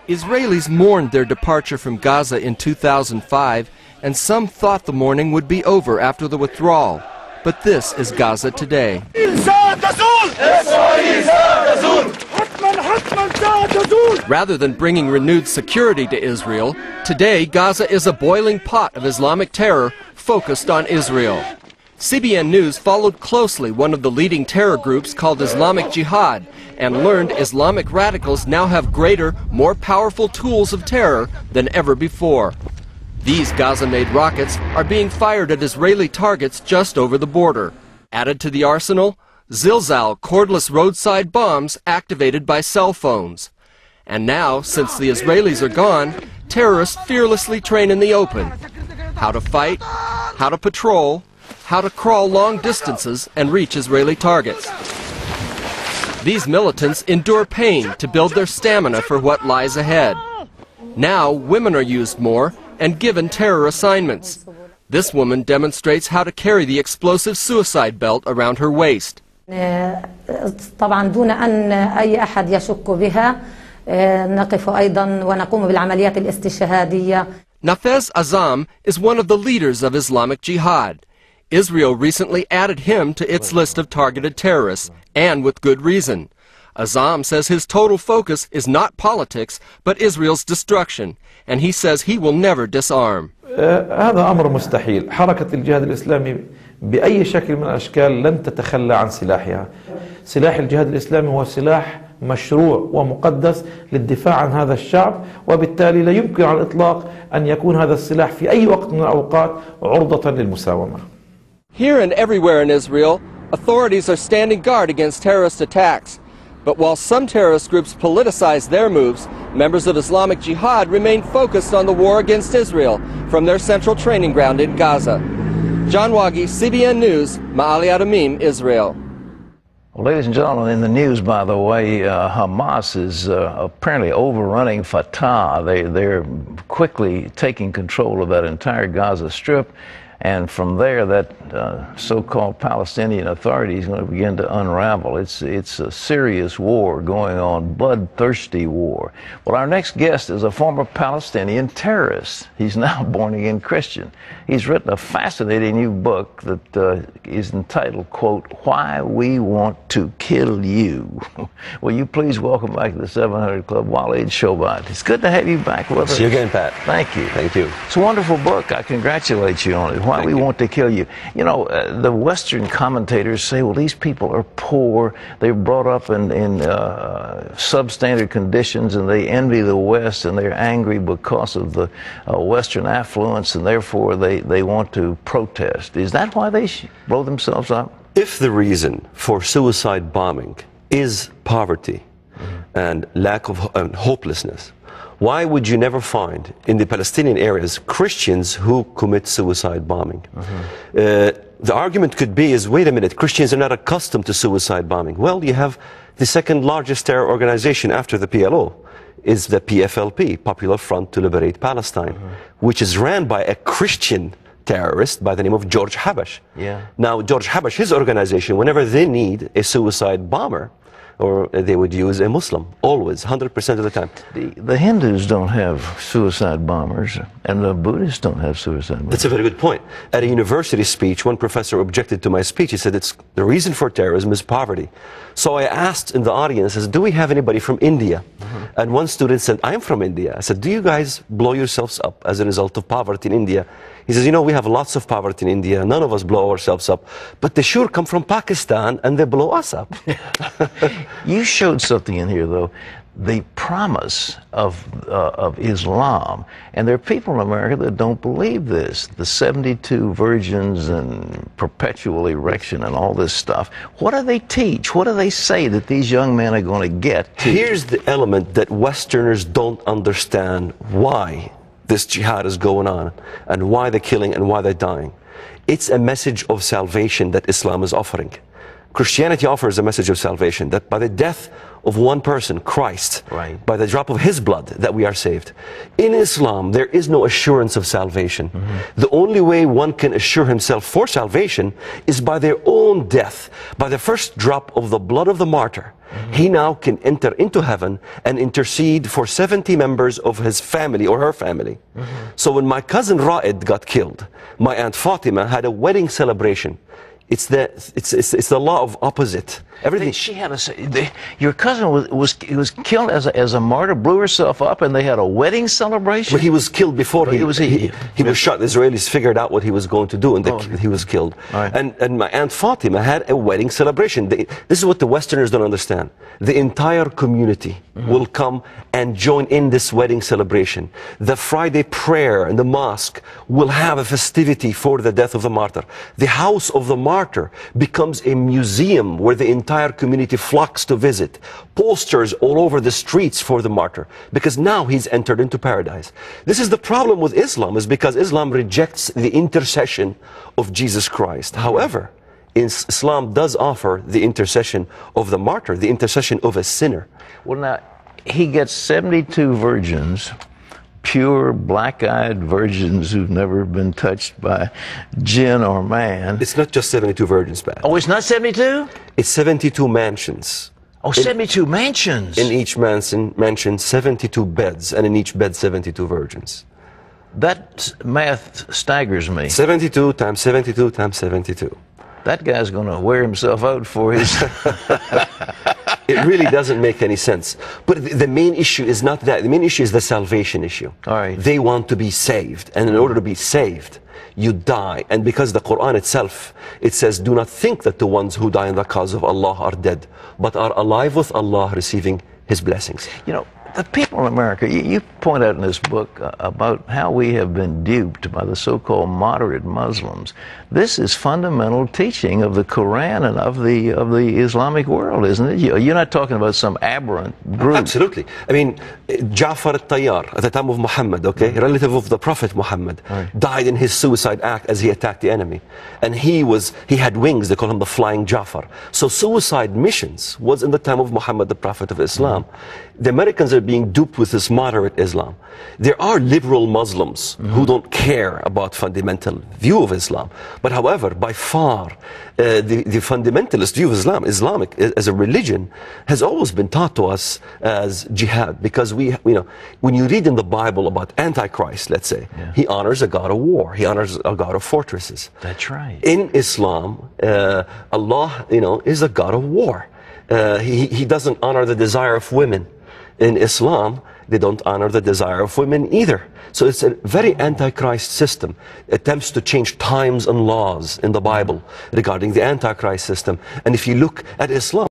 Israelis mourned their departure from Gaza in 2005, and some thought the mourning would be over after the withdrawal. But this is Gaza today. Rather than bringing renewed security to Israel, today Gaza is a boiling pot of Islamic terror focused on Israel. CBN News followed closely one of the leading terror groups called Islamic Jihad and learned Islamic radicals now have greater, more powerful tools of terror than ever before. These Gaza-made rockets are being fired at Israeli targets just over the border. Added to the arsenal, Zilzal cordless roadside bombs activated by cell phones. And now, since the Israelis are gone, terrorists fearlessly train in the open. How to fight, how to patrol, how to crawl long distances and reach Israeli targets. These militants endure pain to build their stamina for what lies ahead. Now, women are used more and given terror assignments. This woman demonstrates how to carry the explosive suicide belt around her waist. طبعا دون أن أي أحد يشك بها نقف أيضا ونقوم بالعمليات الاستشهادية. Nafez Azam is one of the leaders of Islamic Jihad. Israel recently added him to its list of targeted terrorists, and with good reason. Azam says his total focus is not politics, but Israel's destruction, and he says he will never disarm. هذا أمر مستحيل. حركة الجهاد الإسلامي بأي شكل من الأشكال لن تتخلى عن سلاحها. سلاح الجهاد الإسلامي هو سلاح مشروع ومقدس للدفاع عن هذا الشعب، وبالتالي لا يمكن على الإطلاق أن يكون هذا السلاح في أي وقت من الأوقات عرضة للمساومة. Here and everywhere in Israel, authorities are standing guard against terrorist attacks. But while some terrorist groups politicize their moves, members of Islamic Jihad remain focused on the war against Israel from their central training ground in Gaza. John Wagi, CBN News, Ma'ali Adamim, Israel. Well, ladies and gentlemen, in the news, by the way, Hamas is apparently overrunning Fatah. They're quickly taking control of that entire Gaza Strip. And from there, that so-called Palestinian Authority is going to begin to unravel. It's a serious war going on, bloodthirsty war. Well, our next guest is a former Palestinian terrorist. He's now a born-again Christian. He's written a fascinating new book that is entitled, quote, Why We Want to Kill You. Will you please welcome back to the 700 Club, Walid Shoebat. It's good to have you back with us. See you again, Pat. Thank you. Thank you. It's a wonderful book. I congratulate you on it. Why We Want to Kill You. You know, the Western commentators say, well, these people are poor. They're brought up in substandard conditions, and they envy the West, and they're angry because of the Western affluence, and therefore they want to protest. Is that why they blow themselves up? If the reason for suicide bombing is poverty and lack of hopelessness, why would you never find in the Palestinian areas Christians who commit suicide bombing? The argument could be is, wait a minute, Christians are not accustomed to suicide bombing. Well, you have the second largest terror organization after the PLO is the PFLP, Popular Front to Liberate Palestine, which is ran by a Christian terrorist by the name of George Habash. Yeah. Now, George Habash, his organization, whenever they need a suicide bomber, or they would use a Muslim, always, 100% of the time. The Hindus don't have suicide bombers, and the Buddhists don't have suicide bombers. That's a very good point. At a university speech, one professor objected to my speech. He said, the reason for terrorism is poverty. So I asked in the audience, do we have anybody from India? And one student said, I'm from India. I said, do you guys blow yourselves up as a result of poverty in India? He says, you know, we have lots of poverty in India. None of us blow ourselves up. But they sure come from Pakistan, and they blow us up. You showed something in here, though, the promise of Islam. And there are people in America that don't believe this. The 72 virgins and perpetual erection and all this stuff. What do they teach? What do they say that these young men are going to get? Here's the element that Westerners don't understand why this jihad is going on and why they're killing and why they're dying. It's a message of salvation that Islam is offering. Christianity offers a message of salvation, that by the death of one person, Christ, by the drop of his blood, that we are saved. In Islam, there is no assurance of salvation. The only way one can assure himself for salvation is by their own death, by the first drop of the blood of the martyr. He now can enter into heaven and intercede for 70 members of his family or her family. So when my cousin Ra'id got killed, my Aunt Fatima had a wedding celebration. It's the law of opposite. Everything. She had your cousin was killed as a martyr, blew herself up, and they had a wedding celebration. Well, he was killed before he was shot. The Israelis figured out what he was going to do, and he was killed. And my Aunt Fatima had a wedding celebration. This is what the Westerners don't understand. The entire community will come and join in this wedding celebration. The Friday prayer in the mosque will have a festivity for the death of the martyr. The house of the martyr becomes a museum where the entire community flocks to visit. Posters all over the streets for the martyr, because now he's entered into paradise. This is the problem with Islam, is because Islam rejects the intercession of Jesus Christ. However, Islam does offer the intercession of the martyr, the intercession of a sinner. Well, now, he gets 72 virgins, pure black-eyed virgins who've never been touched by jinn or man. It's not just 72 virgins, Pat. Oh, it's not 72? It's 72 mansions. Oh, 72 mansions. In each mansion, 72 beds, and in each bed, 72 virgins. That math staggers me. 72 times 72 times 72. That guy's going to wear himself out for his... It really doesn't make any sense. But the main issue is not that. The main issue is the salvation issue. All right. They want to be saved. And in order to be saved, you die. And because the Quran itself, it says, do not think that the ones who die in the cause of Allah are dead, but are alive with Allah, receiving His blessings. You know, the people in America, you point out in this book about how we have been duped by the so-called moderate Muslims. This is fundamental teaching of the Quran and of the Islamic world, isn't it? You're not talking about some aberrant group. Absolutely. I mean, Ja'far al-Tayyar, at the time of Muhammad, okay, relative of the Prophet Muhammad, died in his suicide act as he attacked the enemy. And he had wings, they call him the flying Ja'far. So suicide missions was in the time of Muhammad, the Prophet of Islam. The Americans are being duped with this moderate Islam. There are liberal Muslims who don't care about fundamental view of Islam. But however, by far, the fundamentalist view of Islam, Islamic as a religion, has always been taught to us as jihad. Because when you read in the Bible about Antichrist, let's say, he honors a god of war. He honors a god of fortresses. That's right. In Islam, Allah, is a god of war. He doesn't honor the desire of women. In Islam, they don't honor the desire of women either. So it's a very antichrist system. Attempts to change times and laws in the Bible regarding the antichrist system. And if you look at Islam,